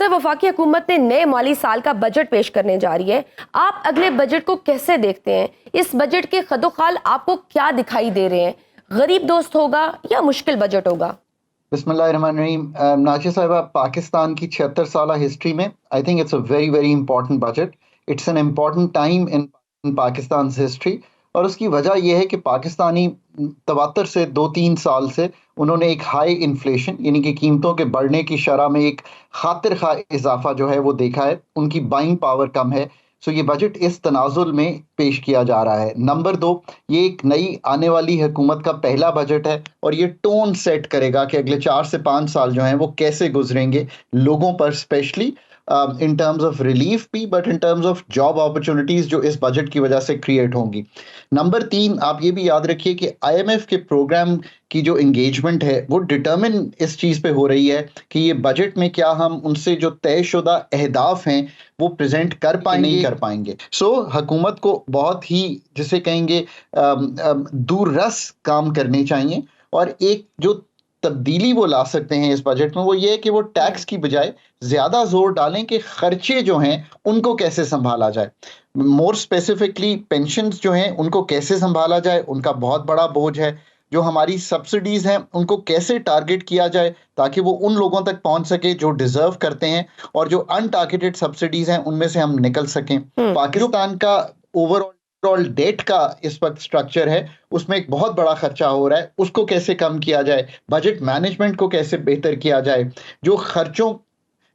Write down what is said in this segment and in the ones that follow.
शहजादा, वफाकी हुकूमत ने नए माली साल का बजट पेश करने जा रही है। आप अगले बजट को कैसे देखते हैं? इस बजट के खदोखाल आपको क्या दिखाई दे रहे हैं? गरीब दोस्त होगा या मुश्किल बजट होगा? बिस्मिल्लाहिर्रहमानिर्रहीम। नाज़िया साहिबा, पाकिस्तान की 76 साल हिस्ट्री में I think it's a very very important budget. It's an important time in Pakistan history. और उसकी वजह यह है कि पाकिस्तानी तवातर से 2-3 साल से उन्होंने एक हाई इन्फ्लेशन यानी कि कीमतों के बढ़ने की शरह में एक खातिर खा इजाफा जो है वो देखा है। उनकी बाइंग पावर कम है। सो ये बजट इस तनाजुल में पेश किया जा रहा है। नंबर 2, ये एक नई आने वाली हुकूमत का पहला बजट है और ये टोन सेट करेगा कि अगले 4 से 5 साल जो हैं वो कैसे गुजरेंगे लोगों पर, specially in terms of relief भी, but in terms of job opportunities जो इस बजट की वजह से क्रिएट होंगी। नंबर 3, आप ये भी याद रखिए कि आईएमएफ के प्रोग्राम की जो एंगेजमेंट है वो डिटर्मिन इस चीज़ पे हो रही है कि ये बजट में क्या हम उनसे जो तयशुदा अहदाफ हैं वो प्रेजेंट कर पाएंगे नहीं कर पाएंगे। सो हुकूमत को बहुत ही जिसे कहेंगे दूररस काम करने चाहिए। और एक जो तब्दीली वो ला सकते हैं इस बजट में वो ये है कि वो टैक्स की बजाय ज़्यादा जोर डालें कि खर्चे जो हैं उनको कैसे संभाला जाए। मोर स्पेसिफिकली पेंशन्स जो हैं उनको कैसे संभाला जाए, उनका बहुत बड़ा बोझ है। जो हमारी सब्सिडीज हैं उनको कैसे टारगेट किया जाए ताकि वो उन लोगों तक पहुंच सके जो डिजर्व करते हैं, और जो अनटारगेटेड सब्सिडीज हैं उनमें से हम निकल सकें। पाकिस्तान का ओवरऑल डेट का इस वक्त स्ट्रक्चर है, उसमें एक बहुत बड़ा खर्चा हो रहा है, उसको कैसे कम किया जाए, बजट मैनेजमेंट को कैसे बेहतर किया जाए, जो खर्चों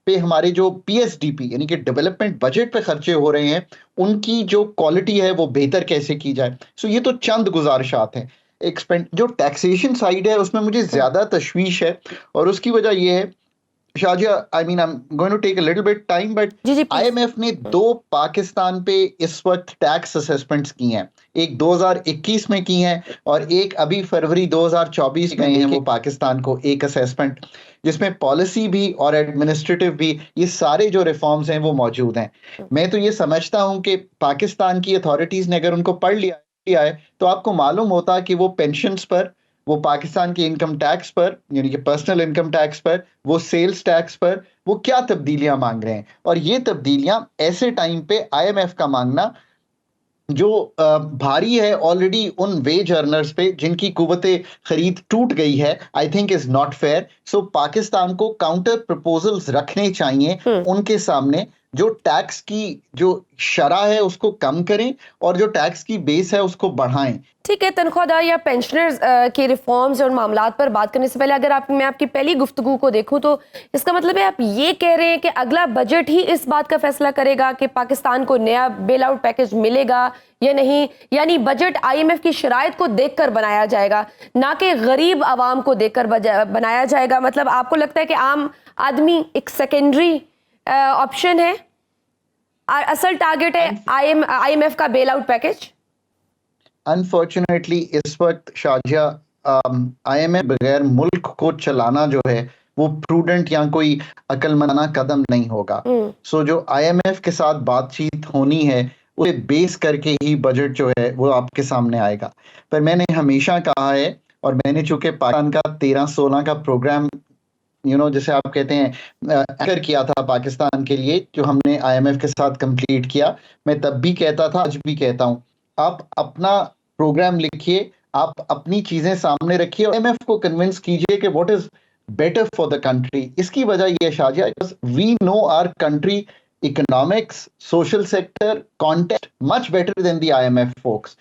पे हमारे जो पीएसडीपी यानी कि डेवलपमेंट बजट पे खर्चे हो रहे हैं उनकी जो क्वालिटी है वो बेहतर कैसे की जाए। सो ये तो चंद गुजारिशात हैं। एक्सपेंड जो टैक्सेशन साइड है उसमें मुझे ज्यादा तशवीश है, और उसकी वजह यह है Shazia, I mean I am going to take a little bit time, but IMF ने 2 पाकिस्तान पे इस वक्त टैक्स असेसमेंट्स की हैं। एक 2021 में की हैं और एक अभी फरवरी 2024 गए हैं वो पाकिस्तान को एक असेसमेंट, जिसमें पॉलिसी भी और एडमिनिस्ट्रेटिव भी ये सारे जो रिफॉर्म्स हैं वो मौजूद हैं। मैं तो ये समझता हूं कि पाकिस्तान की अथॉरिटीज ने अगर उनको पढ़ लिया है तो आपको मालूम होता कि वो पेंशन्स पर, वो पाकिस्तान के इनकम टैक्स पर यानी कि पर्सनल इनकम टैक्स पर, वो सेल्स टैक्स पर वो क्या तब्दीलियां मांग रहे हैं। और ये तब्दीलियां ऐसे टाइम पे आईएमएफ का मांगना जो भारी है ऑलरेडी उन वेज अर्नर्स पे जिनकी कुव्वते खरीद टूट गई है, I think is not fair. So Pakistan को काउंटर प्रपोजल्स रखने चाहिए उनके सामने, जो टैक्स की जो शरह है उसको कम करें और जो टैक्स की बेस है उसको बढ़ाएं। ठीक है, तनख्वाहदार या पेंशनर्स के रिफॉर्म्स और मामलात पर बात करने से पहले अगर मैं आपकी पहली गुफ्तगू को देखूं तो इसका मतलब है आप ये कह रहे हैं कि अगला बजट ही इस बात का फैसला करेगा कि पाकिस्तान को नया बेल आउट पैकेज मिलेगा या नहीं, यानी बजट आईएमएफ की शराइत को देखकर बनाया जाएगा, ना कि गरीब आवाम को देखकर बनाया जाएगा। मतलब आपको लगता है कि आम आदमी एक सेकेंडरी ऑप्शन है, असल टारगेट है आईएमएफ का बेल आउट पैकेज? अनफॉर्चुनेटली इस वक्त शाजिया आईएमएफ बगैर मुल्क को चलाना जो है वो प्रूडेंट या कोई अकलमंदाना कदम नहीं होगा। सो जो आईएमएफ के साथ बातचीत होनी है उसे बेस करके ही बजट जो है वो आपके सामने आएगा। पर मैंने हमेशा कहा है, और मैंने चूंकि पाकिस्तान का 13-16 का प्रोग्राम जैसे आप कहते हैं एंकर किया था पाकिस्तान के लिए, जो हमने आईएमएफ के साथ कंप्लीट किया, मैं तब भी कहता था, आज भी कहता हूं, आप अपना प्रोग्राम लिखिए, आप अपनी चीजें सामने रखिए और आईएमएफ को कन्विंस कीजिए कि what is better for the country. इसकी वजह यह Shazia, we know our country economics, social sector, context much better than the IMF focus.